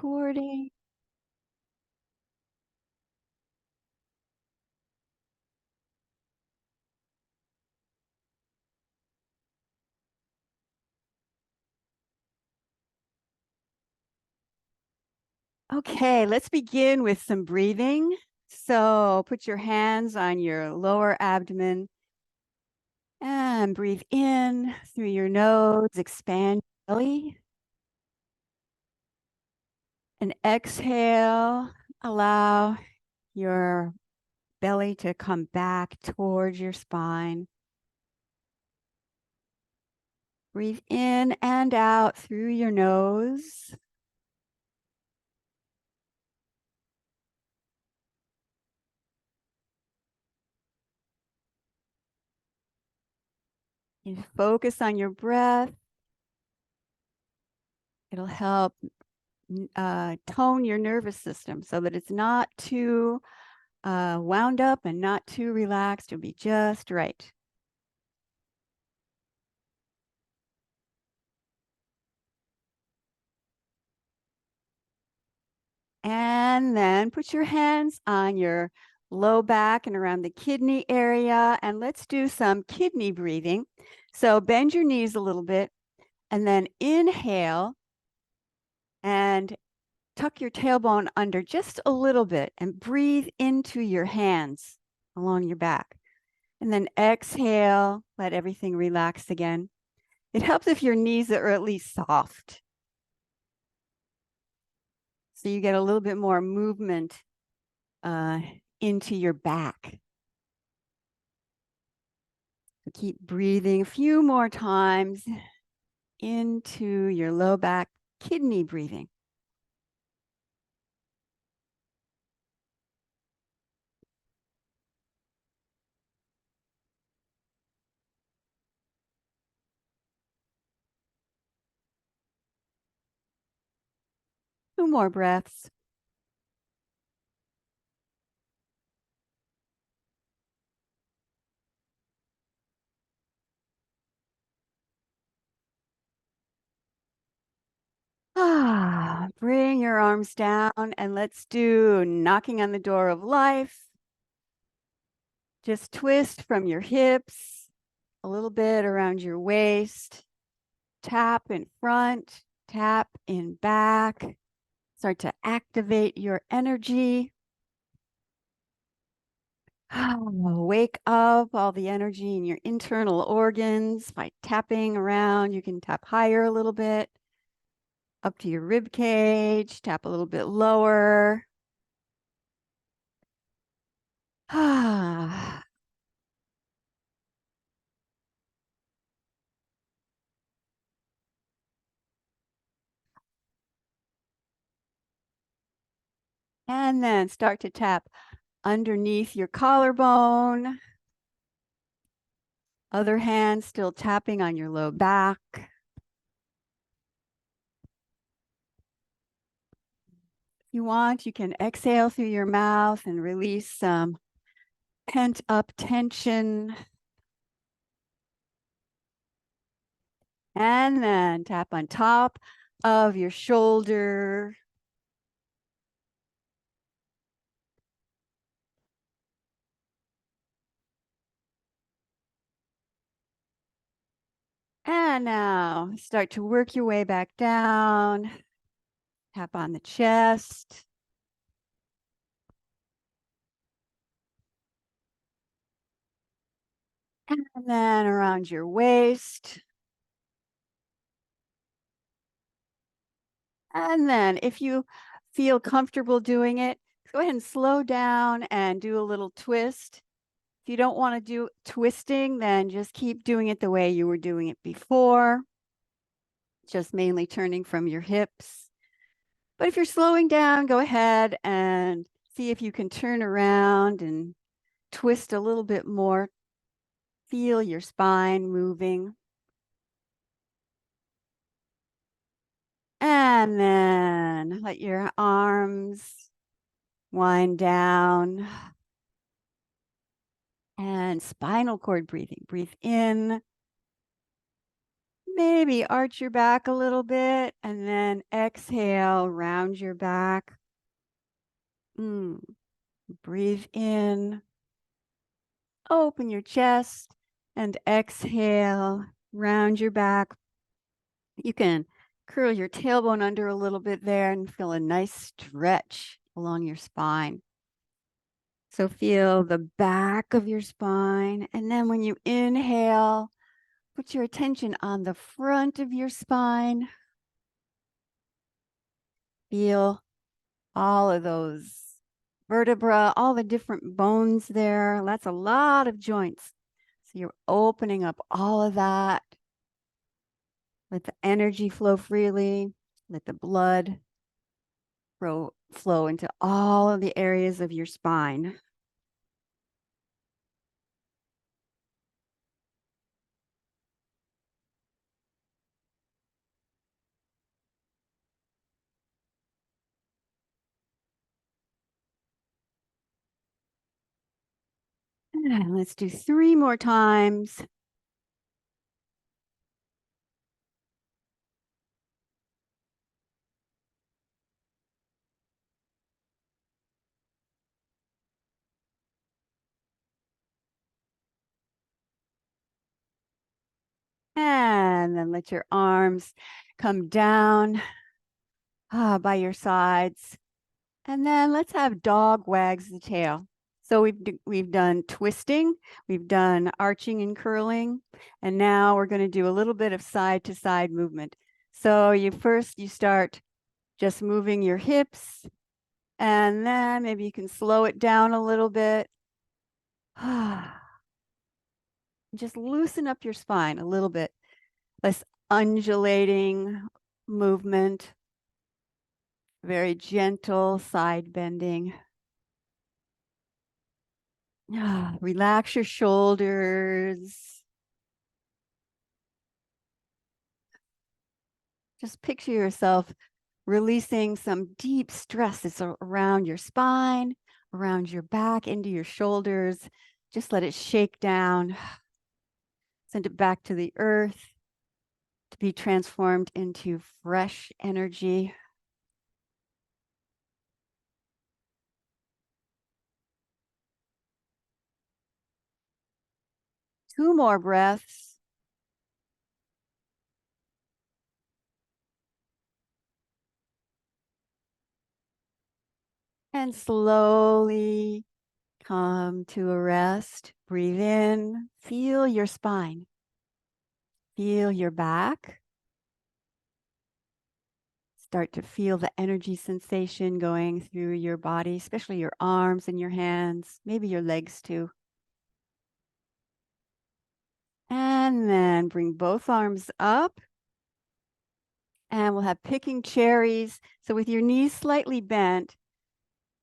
recording. Okay, let's begin with some breathing. So put your hands on your lower abdomen and breathe in through your nose, expand your belly. And exhale, allow your belly to come back towards your spine. Breathe in and out through your nose. And focus on your breath. It'll help tone your nervous system so that it's not too wound up and not too relaxed. It'll be just right. And then put your hands on your low back and around the kidney area. And let's do some kidney breathing. So bend your knees a little bit and then inhale and tuck your tailbone under just a little bit and breathe into your hands along your back. And then exhale, let everything relax again. It helps if your knees are at least soft. So you get a little bit more movement into your back. So keep breathing a few more times into your low back, kidney breathing. Two more breaths. Bring your arms down and let's do knocking on the door of life. Just twist from your hips, a little bit around your waist. Tap in front, tap in back. Start to activate your energy. Wake up all the energy in your internal organs by tapping around. You can tap higher a little bit, up to your rib cage, tap a little bit lower. And then start to tap underneath your collarbone. Other hand still tapping on your low back. If you want, you can exhale through your mouth and release some pent up tension. And then tap on top of your shoulder. And now start to work your way back down. Tap on the chest. And then around your waist. And then if you feel comfortable doing it, go ahead and slow down and do a little twist. If you don't want to do twisting, then just keep doing it the way you were doing it before, just mainly turning from your hips. But if you're slowing down, go ahead and see if you can turn around and twist a little bit more. Feel your spine moving. And then let your arms wind down. And spinal cord breathing. Breathe in Maybe arch your back a little bit and then exhale, round your back. Breathe in, open your chest, and exhale, round your back. You can curl your tailbone under a little bit there and feel a nice stretch along your spine. So feel the back of your spine. And then when you inhale, put your attention on the front of your spine. Feel all of those vertebra, all the different bones there. That's a lot of joints. So you're opening up all of that. Let the energy flow freely. Let the blood flow into all of the areas of your spine. And let's do 3 more times. And then let your arms come down by your sides. And then let's have dog wags the tail. So we've done twisting, we've done arching and curling, and now we're going to do a little bit of side to side movement. So you start just moving your hips, and then maybe you can slow it down a little bit. Just loosen up your spine a little bit. Less undulating movement, very gentle side bending. Relax your shoulders. Just picture yourself releasing some deep stress that's around your spine, around your back, into your shoulders. Just let it shake down. Send it back to the earth to be transformed into fresh energy. Two more breaths. And slowly come to a rest. Breathe in, feel your spine. Feel your back. Start to feel the energy sensation going through your body, especially your arms and your hands, maybe your legs too. And then bring both arms up. And we'll have picking cherries. So with your knees slightly bent,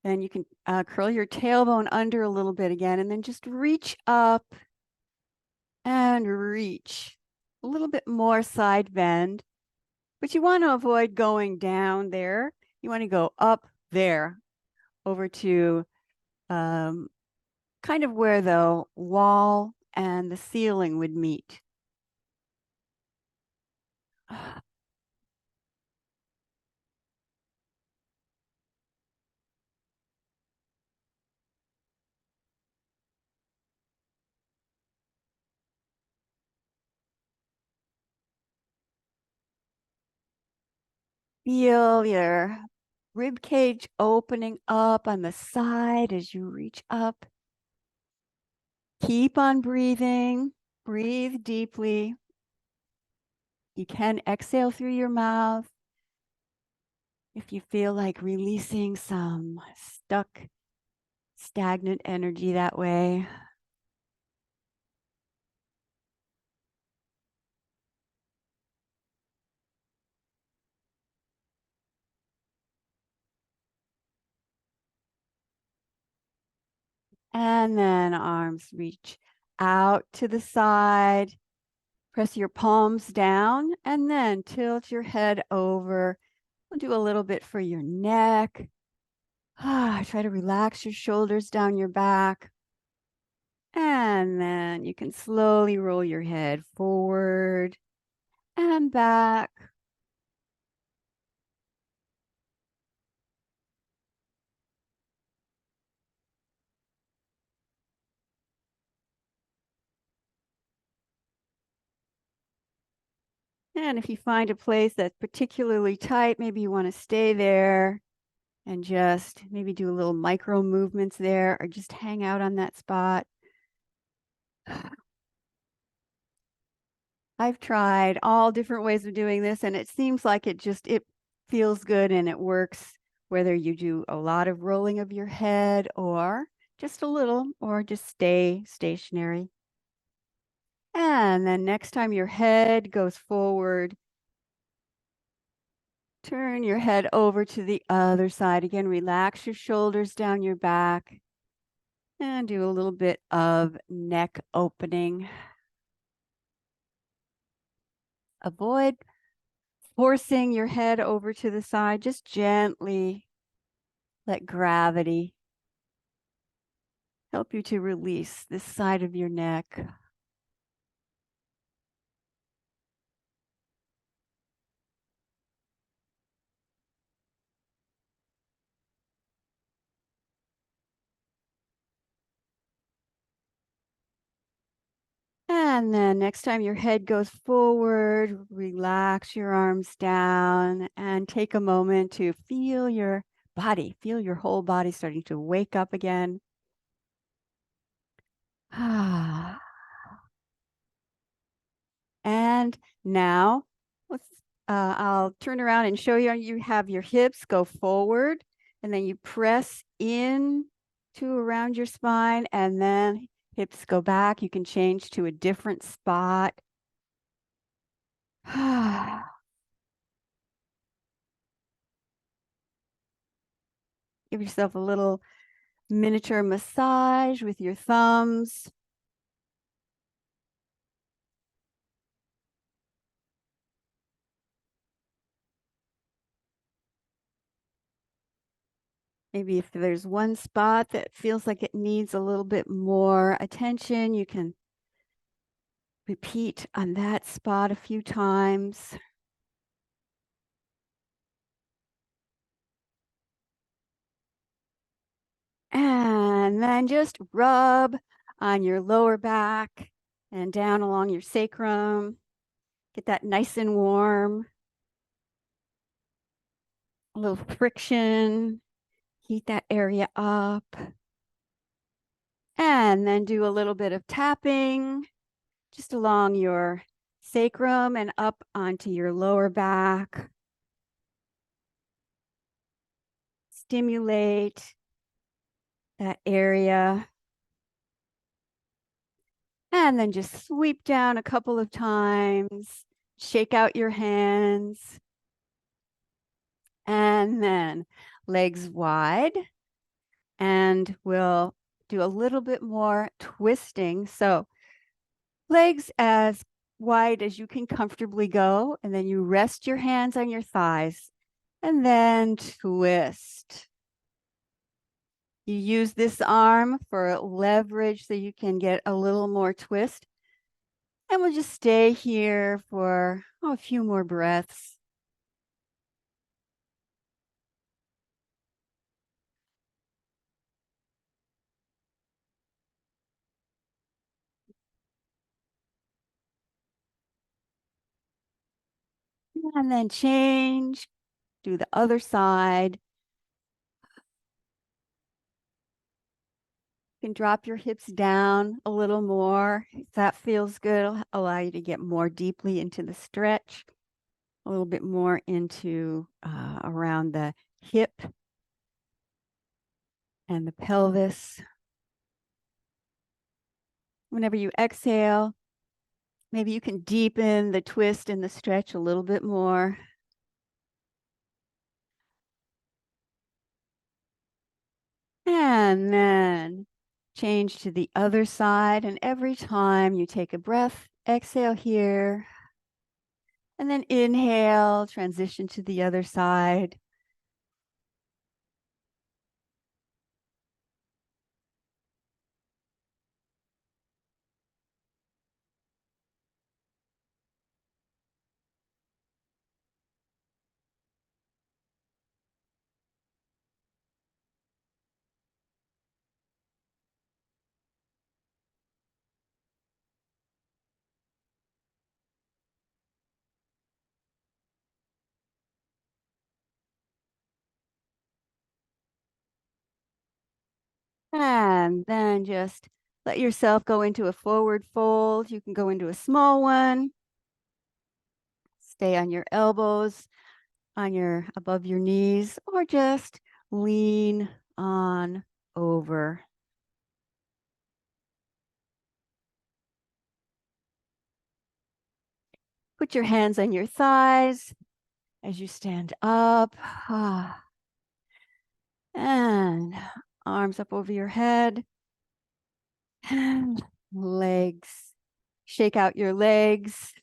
then you can curl your tailbone under a little bit again, and then just reach up and reach. A little bit more side bend, but you want to avoid going down there. You want to go up there over to kind of where the wall and the ceiling would meet. Feel your rib cage opening up on the side as you reach up. Keep on breathing. Breathe deeply. You can exhale through your mouth if you feel like releasing some stuck, stagnant energy that way. And then arms reach out to the side. Press your palms down and then tilt your head over. We'll do a little bit for your neck. Try to relax your shoulders down your back. And then you can slowly roll your head forward and back. And if you find a place that's particularly tight, maybe you want to stay there and just maybe do a little micro movements there or just hang out on that spot. I've tried all different ways of doing this and it seems like it feels good and it works whether you do a lot of rolling of your head or just a little or just stay stationary. And then next time your head goes forward, turn your head over to the other side. Again, relax your shoulders down your back and do a little bit of neck opening. Avoid forcing your head over to the side. Just gently let gravity help you to release this side of your neck. And then next time your head goes forward, relax your arms down and take a moment to feel your body, feel your whole body starting to wake up again. And now let's I'll turn around and show you. You have your hips go forward and then you press in to around your spine and then hips go back. You can change to a different spot. Give yourself a little miniature massage with your thumbs. Maybe if there's one spot that feels like it needs a little bit more attention, you can repeat on that spot a few times. And then just rub on your lower back and down along your sacrum. Get that nice and warm. A little friction. Heat that area up. And then do a little bit of tapping just along your sacrum and up onto your lower back. Stimulate that area. And then just sweep down a couple of times. Shake out your hands. And then legs wide. And we'll do a little bit more twisting. So legs as wide as you can comfortably go. And then you rest your hands on your thighs. And then twist. You use this arm for leverage so you can get a little more twist. And we'll just stay here for a few more breaths. And then change, do the other side. You can drop your hips down a little more. If that feels good, it'll allow you to get more deeply into the stretch, a little bit more into around the hip and the pelvis. Whenever you exhale, maybe you can deepen the twist and the stretch a little bit more. And then change to the other side. And every time you take a breath, exhale here. And then inhale, transition to the other side. And then just let yourself go into a forward fold. You can go into a small one. Stay on your elbows, on your above your knees, or just lean on over. Put your hands on your thighs as you stand up. And arms up over your head. And legs. Shake out your legs.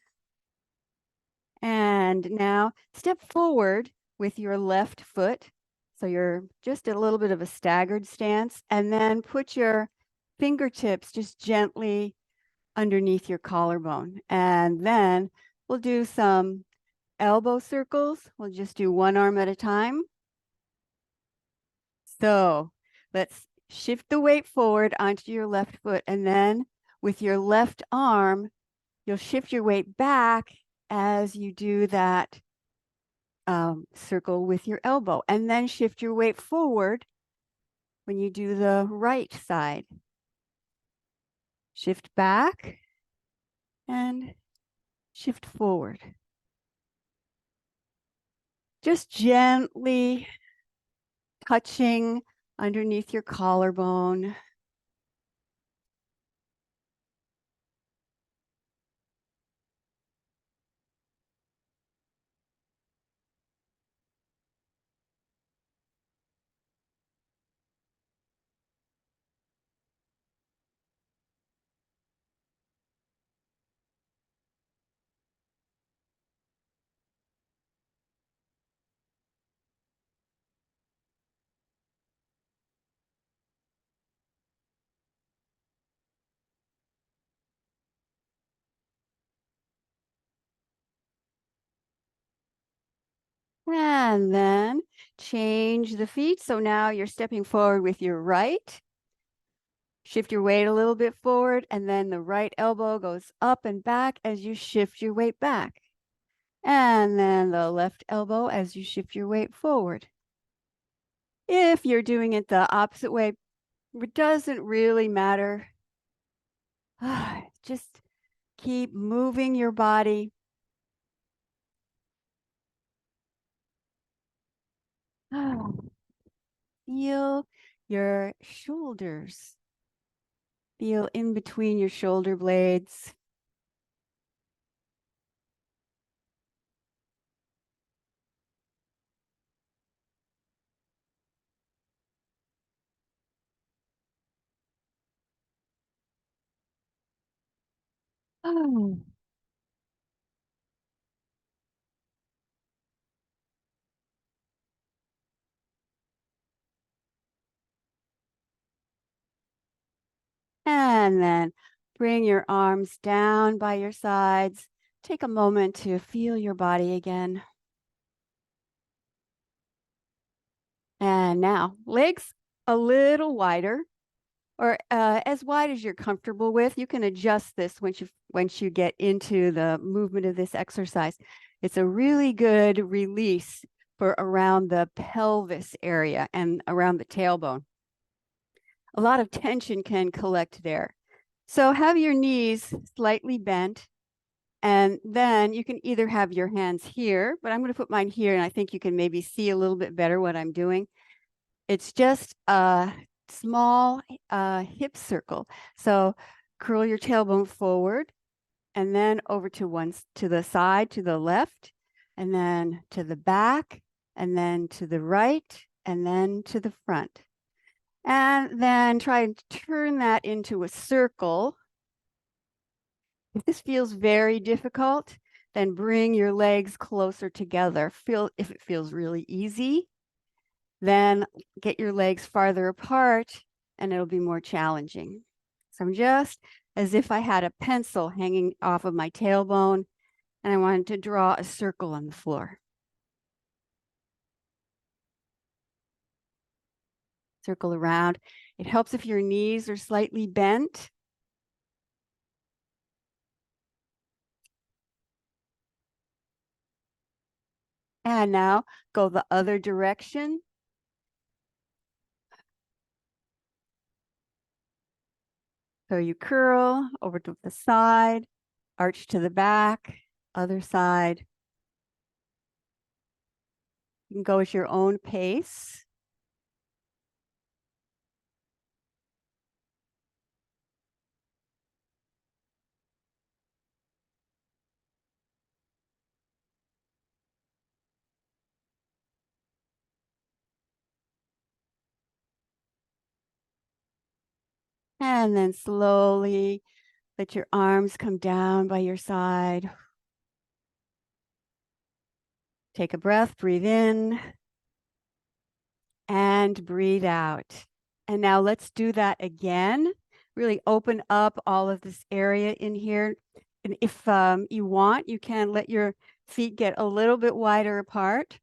And now step forward with your left foot. So you're just a little bit of a staggered stance. And then put your fingertips just gently underneath your collarbone. And then we'll do some elbow circles. We'll just do one arm at a time. So let's shift the weight forward onto your left foot. And then with your left arm, you'll shift your weight back as you do that circle with your elbow. And then shift your weight forward when you do the right side. Shift back and shift forward. Just gently touching underneath your collarbone. And then change the feet. So now you're stepping forward with your right. Shift your weight a little bit forward, and then the right elbow goes up and back as you shift your weight back. And then the left elbow as you shift your weight forward. If you're doing it the opposite way, it doesn't really matter. Just keep moving your body. Feel your shoulders. Feel in between your shoulder blades. Oh. And then bring your arms down by your sides. Take a moment to feel your body again. And now legs a little wider, or as wide as you're comfortable with. You can adjust this once you get into the movement of this exercise. It's a really good release for around the pelvis area and around the tailbone. A lot of tension can collect there. So have your knees slightly bent, and then you can either have your hands here, but I'm going to put mine here, and I think you can maybe see a little bit better what I'm doing. It's just a small hip circle. So curl your tailbone forward, and then over to the side, to the left, and then to the back, and then to the right, and then to the front. And then try and turn that into a circle. If this feels very difficult, then bring your legs closer together. If it feels really easy, then get your legs farther apart and it'll be more challenging. So I'm just as if I had a pencil hanging off of my tailbone and I wanted to draw a circle on the floor. Circle around. It helps if your knees are slightly bent. And now go the other direction. So you curl over to the side, arch to the back, other side. You can go at your own pace. And then slowly let your arms come down by your side. Take a breath, breathe in and breathe out. And now let's do that again. Really open up all of this area in here. And if you want, you can let your feet get a little bit wider apart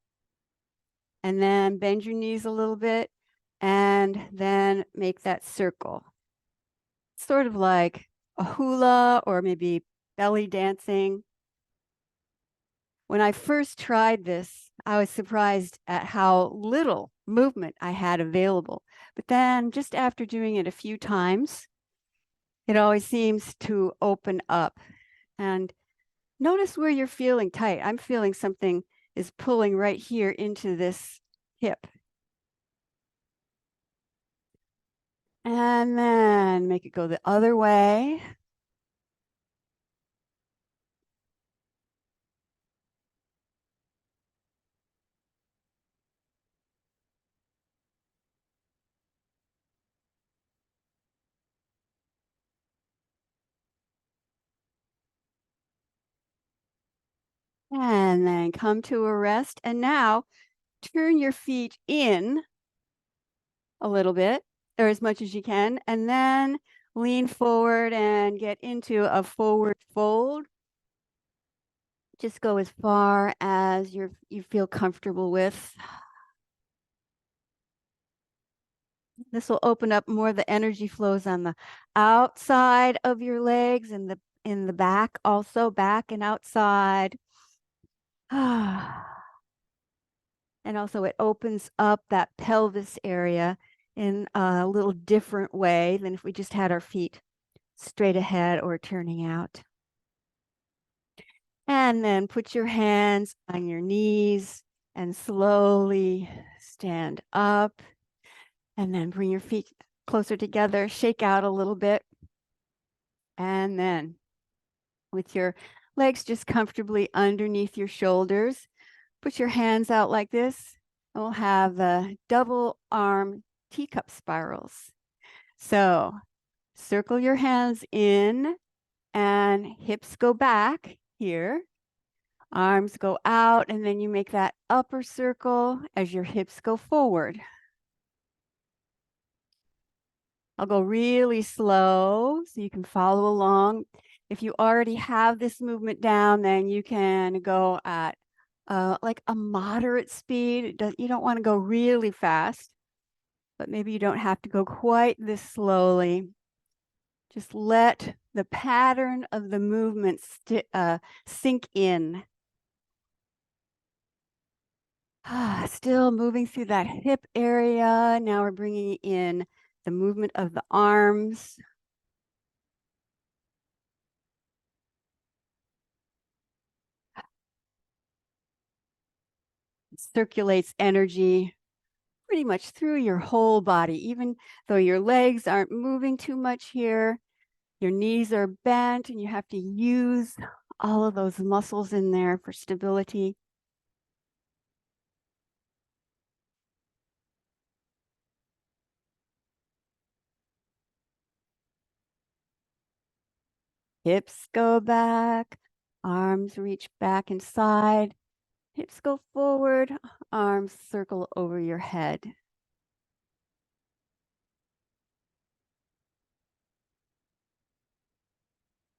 and then bend your knees a little bit and then make that circle. Sort of like a hula or maybe belly dancing. When I first tried this, I was surprised at how little movement I had available. But then just after doing it a few times, it always seems to open up. And notice where you're feeling tight. I'm feeling something is pulling right here into this hip. And then make it go the other way. And then come to a rest. And now turn your feet in a little bit or as much as you can. And then lean forward and get into a forward fold. Just go as far as you feel comfortable with. This will open up more the energy flows on the outside of your legs and in the back, also back and outside. And also it opens up that pelvis area in a little different way than if we just had our feet straight ahead or turning out. And then put your hands on your knees and slowly stand up. And then bring your feet closer together, shake out a little bit. And then with your legs just comfortably underneath your shoulders, put your hands out like this. And we'll have the double arm teacup spirals. So circle your hands in and hips go back here. Arms go out, and then you make that upper circle as your hips go forward. I'll go really slow so you can follow along. If you already have this movement down, then you can go at like a moderate speed. You don't want to go really fast, but maybe you don't have to go quite this slowly. Just let the pattern of the movement sink in. Still moving through that hip area. Now we're bringing in the movement of the arms. It circulates energy pretty much through your whole body, even though your legs aren't moving too much here. Your knees are bent and you have to use all of those muscles in there for stability. Hips go back, arms reach back inside, hips go forward, arms circle over your head.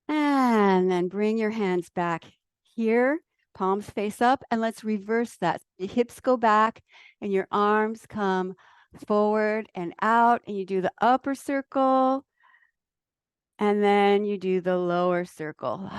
And then bring your hands back here, palms face up, and let's reverse that. The hips go back and your arms come forward and out, and you do the upper circle, and then you do the lower circle.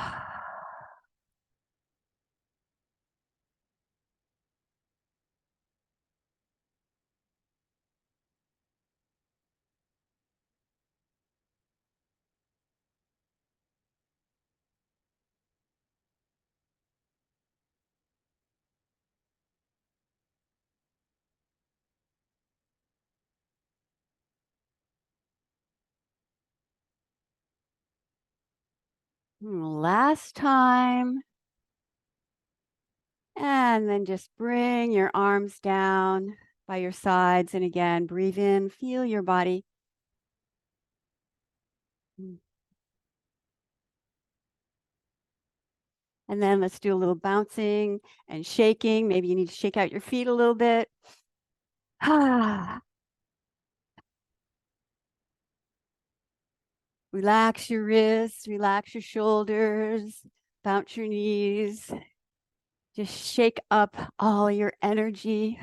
Last time. And then just bring your arms down by your sides. And again, breathe in, feel your body. And then let's do a little bouncing and shaking. Maybe you need to shake out your feet a little bit. Relax your wrists, relax your shoulders, bounce your knees. Just shake up all your energy.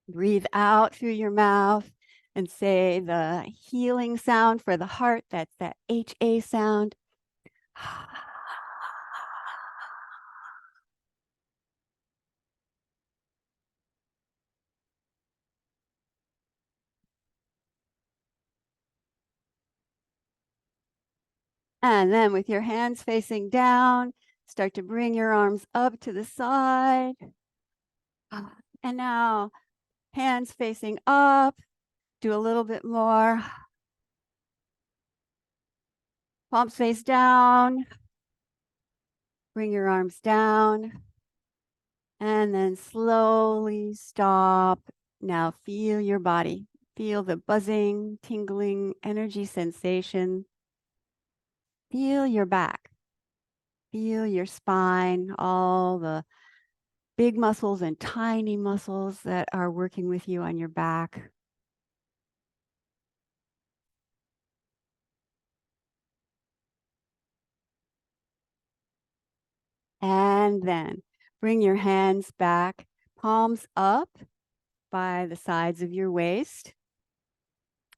Breathe out through your mouth and say the healing sound for the heart. That's that HA sound. And then with your hands facing down, start to bring your arms up to the side. And now hands facing up. Do a little bit more. Palms face down. Bring your arms down. And then slowly stop. Now feel your body. Feel the buzzing, tingling energy sensation. Feel your back. Feel your spine, all the big muscles and tiny muscles that are working with you on your back. And then bring your hands back, palms up by the sides of your waist.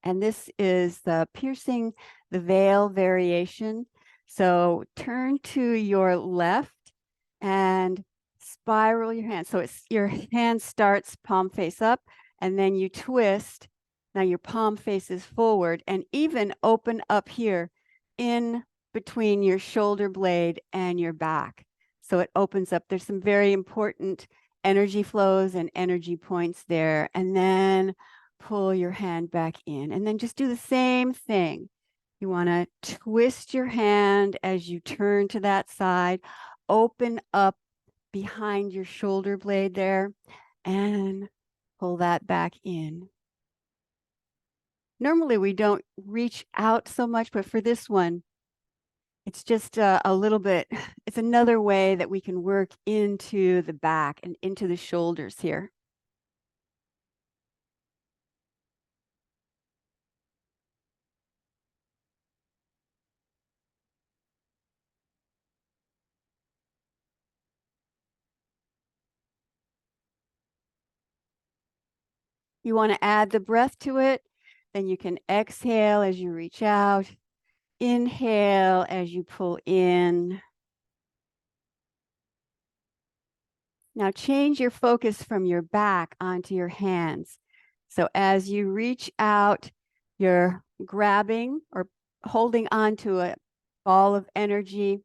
And this is the piercing the veil variation. So turn to your left and spiral your hand. So it's your hand starts palm face up and then you twist. Now your palm faces forward and even open up here in between your shoulder blade and your back. So it opens up. There's some very important energy flows and energy points there. And then pull your hand back in and then just do the same thing. You want to twist your hand as you turn to that side, open up behind your shoulder blade there and pull that back in. Normally we don't reach out so much, but for this one, it's just a little bit, it's another way that we can work into the back and into the shoulders here. You want to add the breath to it, then you can exhale as you reach out, inhale as you pull in. Now change your focus from your back onto your hands. So as you reach out, you're grabbing or holding onto a ball of energy,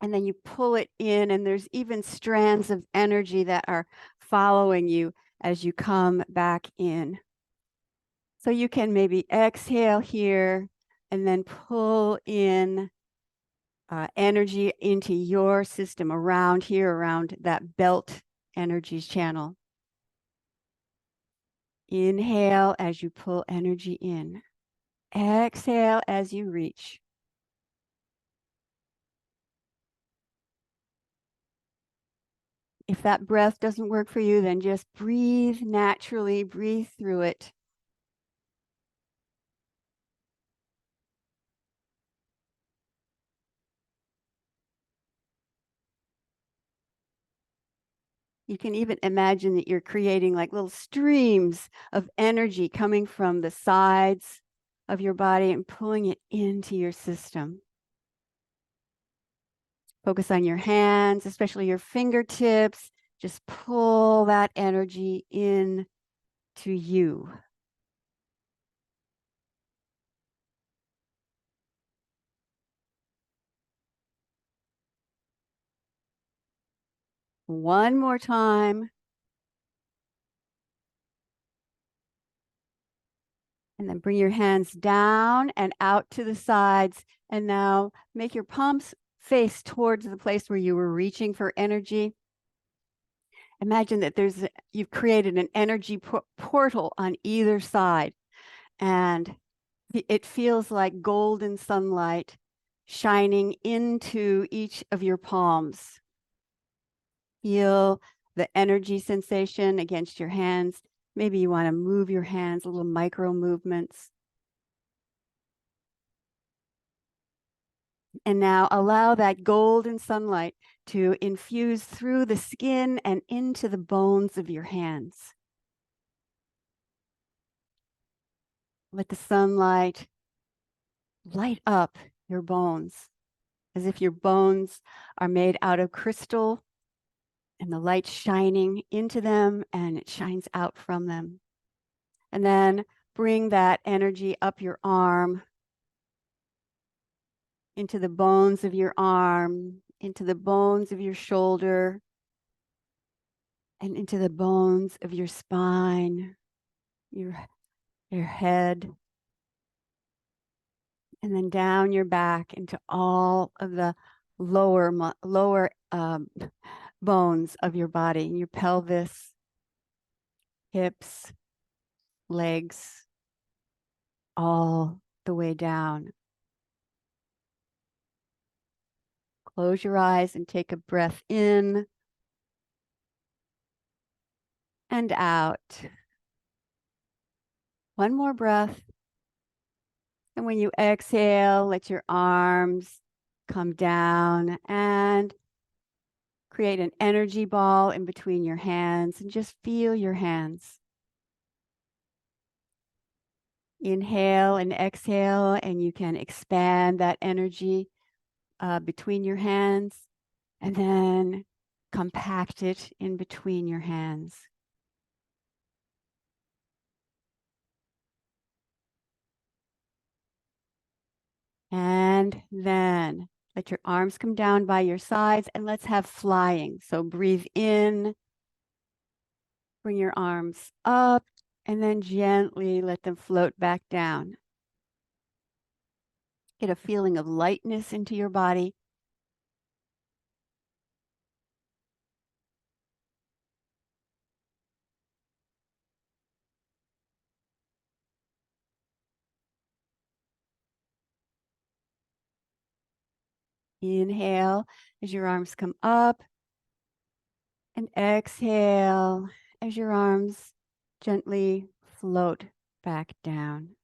and then you pull it in, and there's even strands of energy that are following you as you come back in. So you can maybe exhale here and then pull in energy into your system around here, around that belt energy channel. Inhale as you pull energy in. Exhale as you reach. If that breath doesn't work for you, then just breathe naturally, breathe through it. You can even imagine that you're creating like little streams of energy coming from the sides of your body and pulling it into your system. Focus on your hands, especially your fingertips. Just pull that energy in to you. One more time. And then bring your hands down and out to the sides. And now make your palms face towards the place where you were reaching for energy. Imagine that you've created an energy portal on either side. And it feels like golden sunlight shining into each of your palms. Feel the energy sensation against your hands. Maybe you want to move your hands, little micro movements. And now allow that golden sunlight to infuse through the skin and into the bones of your hands. Let the sunlight light up your bones as if your bones are made out of crystal and the light shining into them and it shines out from them. And then bring that energy up your arm, into the bones of your arm, into the bones of your shoulder, and into the bones of your spine, your head, and then down your back into all of the lower bones of your body, your pelvis, hips, legs, all the way down. Close your eyes and take a breath in and out. One more breath. And when you exhale, let your arms come down and create an energy ball in between your hands and just feel your hands. Inhale and exhale, and you can expand that energy between your hands and then compact it in between your hands. And then let your arms come down by your sides and let's have flying. So breathe in, bring your arms up, and then gently let them float back down. Get a feeling of lightness into your body. Inhale as your arms come up, and exhale as your arms gently float back down.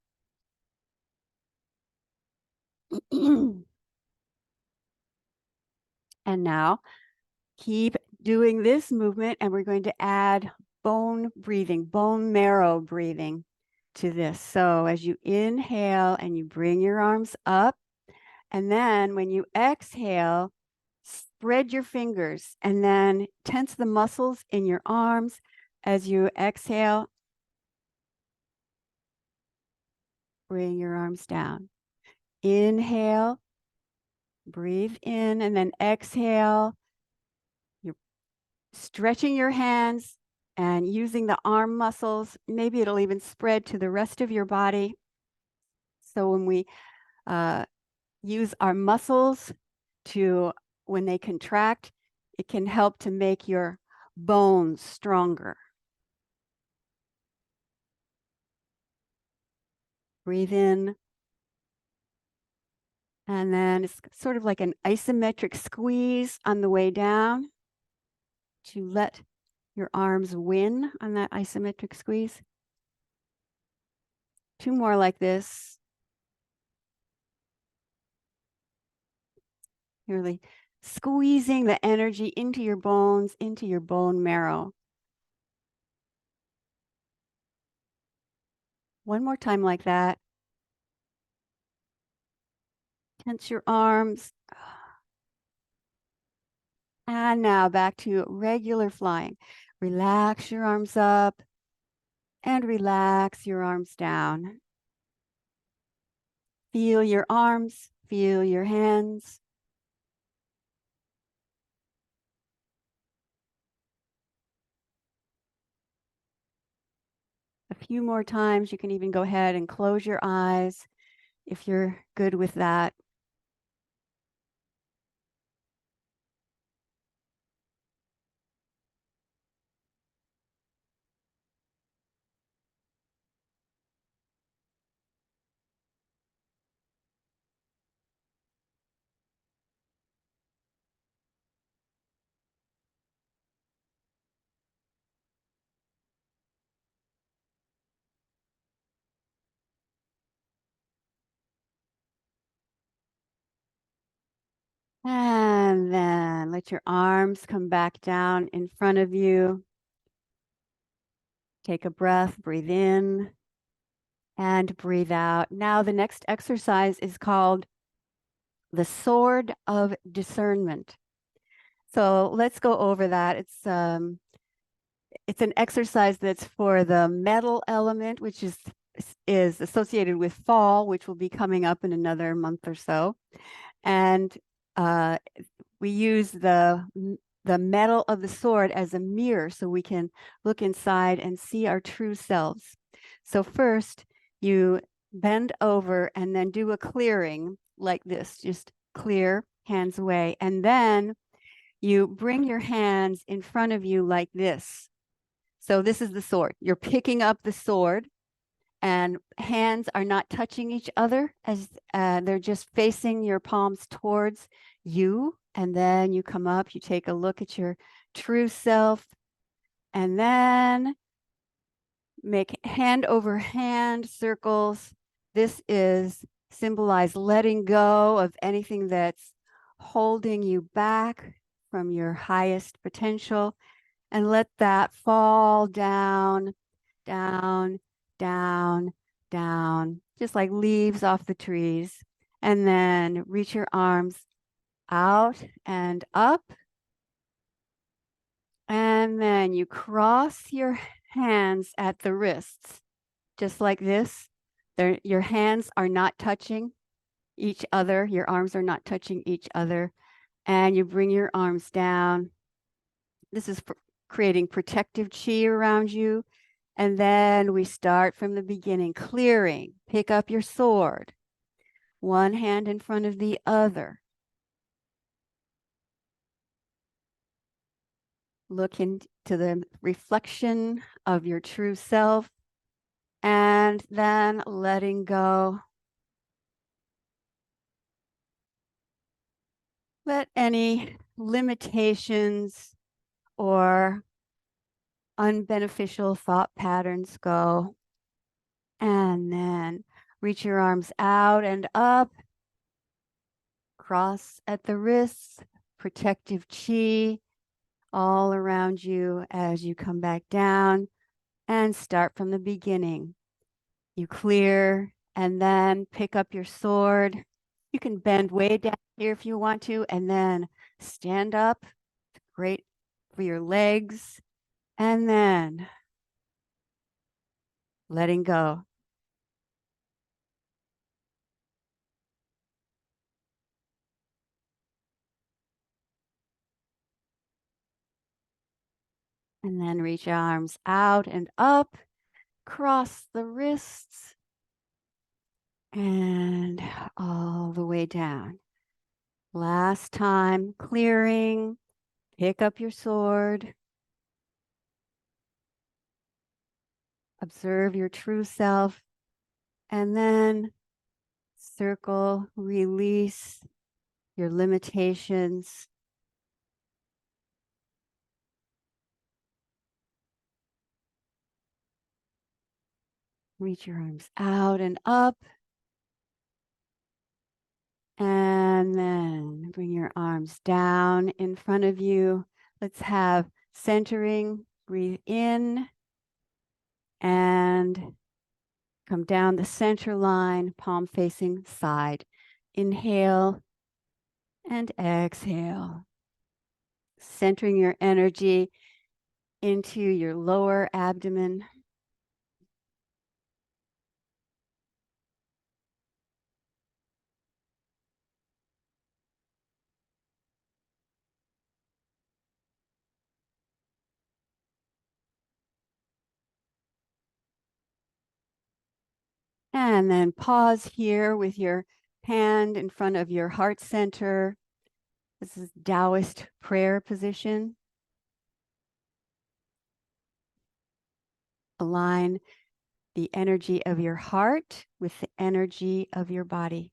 And now keep doing this movement, and we're going to add bone breathing, bone marrow breathing to this. So as you inhale and you bring your arms up, and then when you exhale, spread your fingers and then tense the muscles in your arms as you exhale. Bring your arms down. Inhale, breathe in, and then exhale. You're stretching your hands and using the arm muscles. Maybe it'll even spread to the rest of your body. So when we use our muscles when they contract, it can help to make your bones stronger. Breathe in. And then it's sort of like an isometric squeeze on the way down to let your arms win on that isometric squeeze. Two more like this. Really squeezing the energy into your bones, into your bone marrow. One more time like that. Tense your arms. And now back to regular flying. Relax your arms up and relax your arms down. Feel your arms, feel your hands. a few more times. You can even go ahead and close your eyes if you're good with that. And then let your arms come back down in front of you. Take a breath, breathe in and breathe out. Now, the next exercise is called the Sword of Discernment. So let's go over that. It's an exercise that's for the metal element, which is associated with fall, which will be coming up in another month or so. And uh, we use the metal of the sword as a mirror so we can look inside and see our true selves. So first, you bend over and then do a clearing like this, just clear, hands away. And then you bring your hands in front of you like this. So this is the sword. You're picking up the sword and hands are not touching each other as they're just facing your palms towards you. And then you come up, you take a look at your true self, and then make hand over hand circles. This is symbolize letting go of anything that's holding you back from your highest potential, and let that fall down, down, down, down, just like leaves off the trees. And then reach your arms out and up. And then you cross your hands at the wrists, just like this. Your hands are not touching each other. Your arms are not touching each other. And you bring your arms down. This is creating protective chi around you. And then we start from the beginning, clearing. Pick up your sword, one hand in front of the other. Look into the reflection of your true self, and then letting go. Let any limitations or unbeneficial thought patterns go. And then reach your arms out and up, cross at the wrists, protective chi all around you as you come back down, and start from the beginning. You clear and then pick up your sword. You can bend way down here if you want to, and then stand up. Great for your legs. And then letting go. And then reach your arms out and up, cross the wrists, and all the way down. Last time, clearing, pick up your sword, observe your true self, and then circle, release your limitations. Reach your arms out and up. And then bring your arms down in front of you. Let's have centering. Breathe in and come down the center line, palm facing side. Inhale and exhale. Centering your energy into your lower abdomen. And then pause here with your hand in front of your heart center. This is Taoist prayer position. Align the energy of your heart with the energy of your body.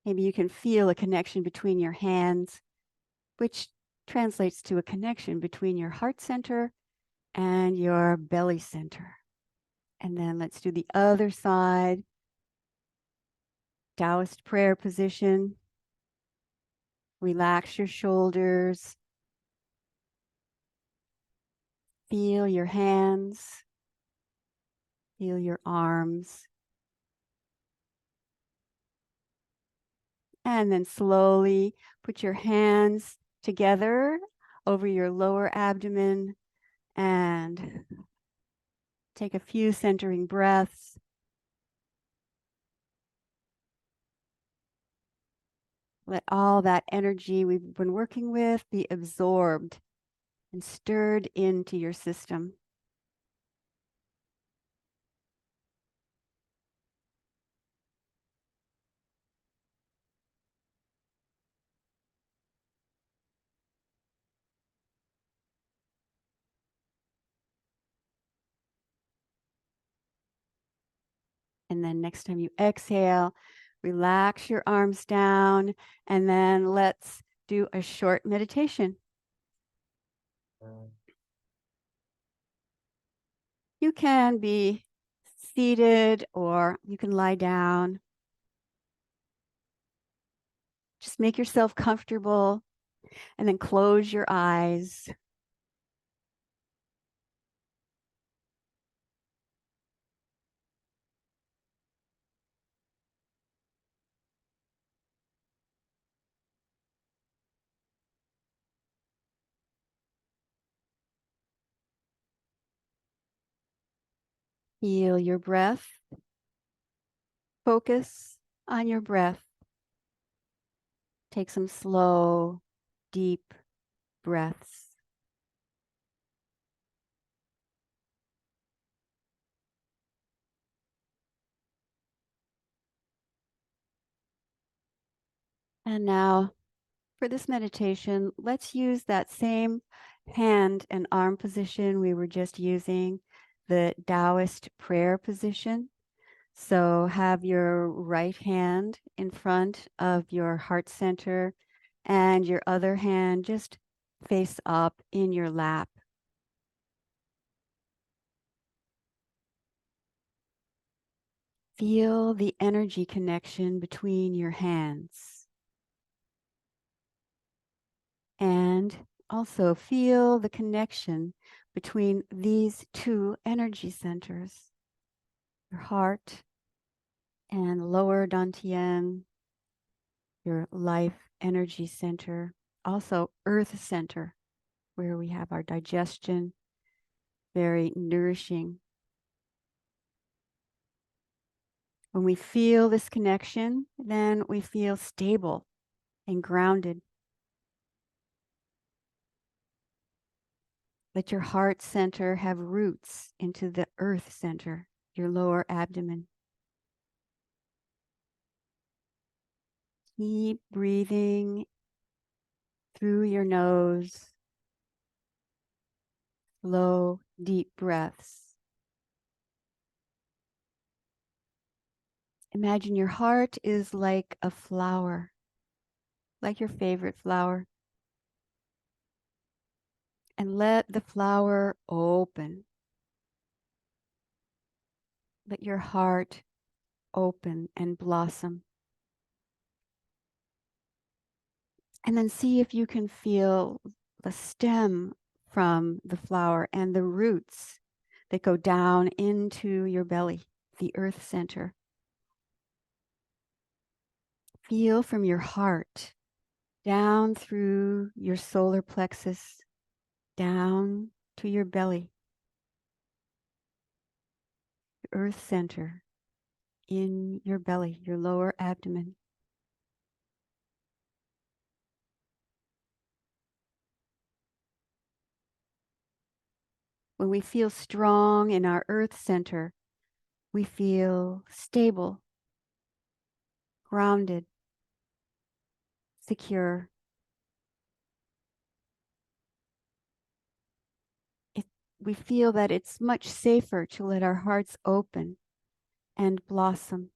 Maybe you can feel a connection between your hands, which translates to a connection between your heart center and your belly center. And then let's do the other side. Taoist prayer position. Relax your shoulders. Feel your hands. Feel your arms. And then slowly put your hands together over your lower abdomen and take a few centering breaths. Let all that energy we've been working with be absorbed and stirred into your system. And then next time you exhale, relax your arms down, and then let's do a short meditation. You can be seated or you can lie down. Just make yourself comfortable and then close your eyes. Feel your breath. Focus on your breath. Take some slow, deep breaths. And now for this meditation, let's use that same hand and arm position we were just using, the Taoist prayer position. So have your right hand in front of your heart center and your other hand just face up in your lap. Feel the energy connection between your hands. And also feel the connection between these two energy centers, your heart and lower dantian, your life energy center, also earth center, where we have our digestion, very nourishing. When we feel this connection, then we feel stable and grounded. Let your heart center have roots into the earth center, your lower abdomen. Keep breathing through your nose, slow, deep breaths. Imagine your heart is like a flower, like your favorite flower. And let the flower open. Let your heart open and blossom. And then see if you can feel the stem from the flower and the roots that go down into your belly, the earth center. Feel from your heart down through your solar plexus, down to your belly, your earth center in your belly, your lower abdomen. When we feel strong in our earth center, we feel stable, grounded, secure. We feel that it's much safer to let our hearts open and blossom.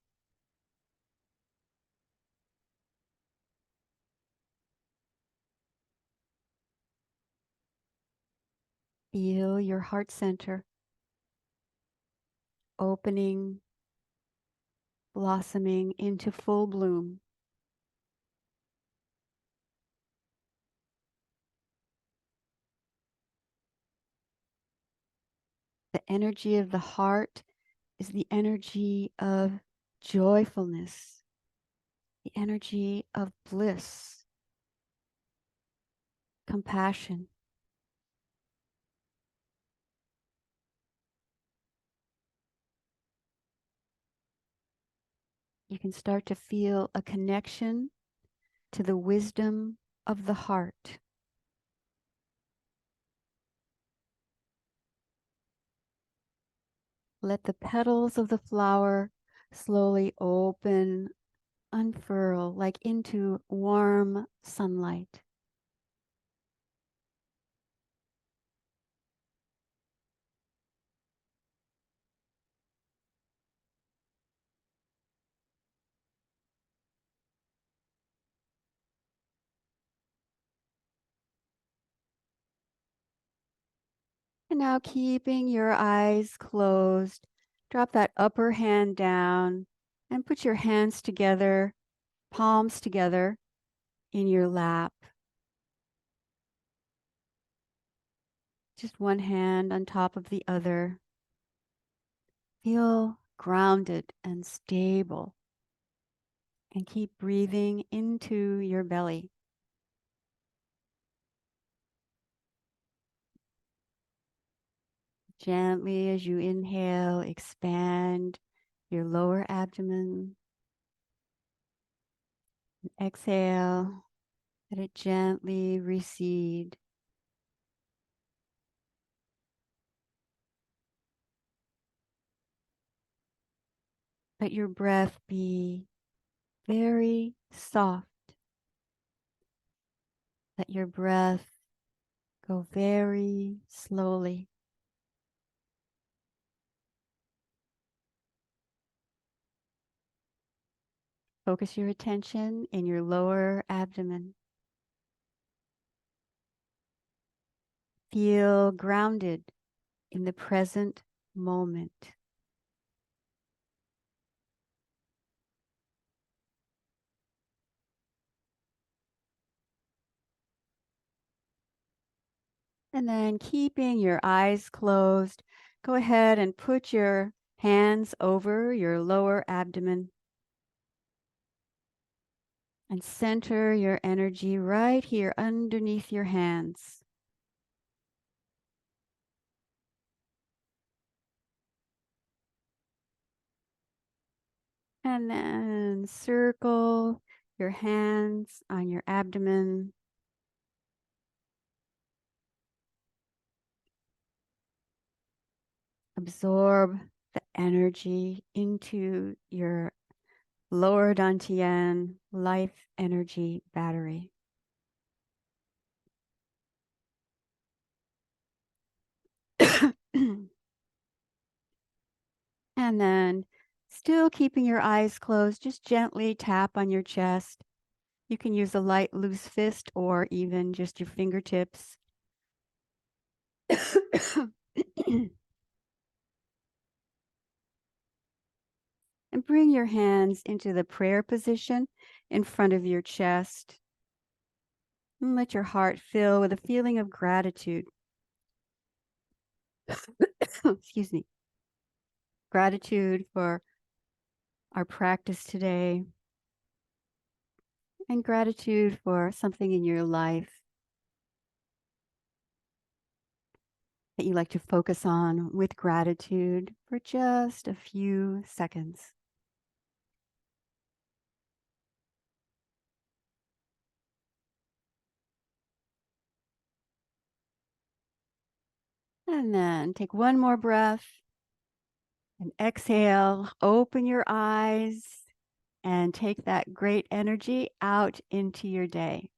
Feel your heart center opening, blossoming into full bloom. The energy of the heart is the energy of joyfulness, the energy of bliss, compassion. You can start to feel a connection to the wisdom of the heart. Let the petals of the flower slowly open, unfurl like into warm sunlight. And now keeping your eyes closed, drop that upper hand down and put your hands together, palms together in your lap. Just one hand on top of the other. Feel grounded and stable. And keep breathing into your belly. Gently as you inhale, expand your lower abdomen. And exhale, let it gently recede. Let your breath be very soft. Let your breath go very slowly. Focus your attention in your lower abdomen. Feel grounded in the present moment. And then keeping your eyes closed, go ahead and put your hands over your lower abdomen and center your energy right here underneath your hands. And then circle your hands on your abdomen. Absorb the energy into your lower dantian life energy battery. And then, still keeping your eyes closed, just gently tap on your chest. You can use a light, loose fist or even just your fingertips. And bring your hands into the prayer position in front of your chest. And let your heart fill with a feeling of gratitude. Excuse me. Gratitude for our practice today, and gratitude for something in your life that you like to focus on with gratitude for just a few seconds. And then take one more breath and exhale. Open your eyes and take that great energy out into your day.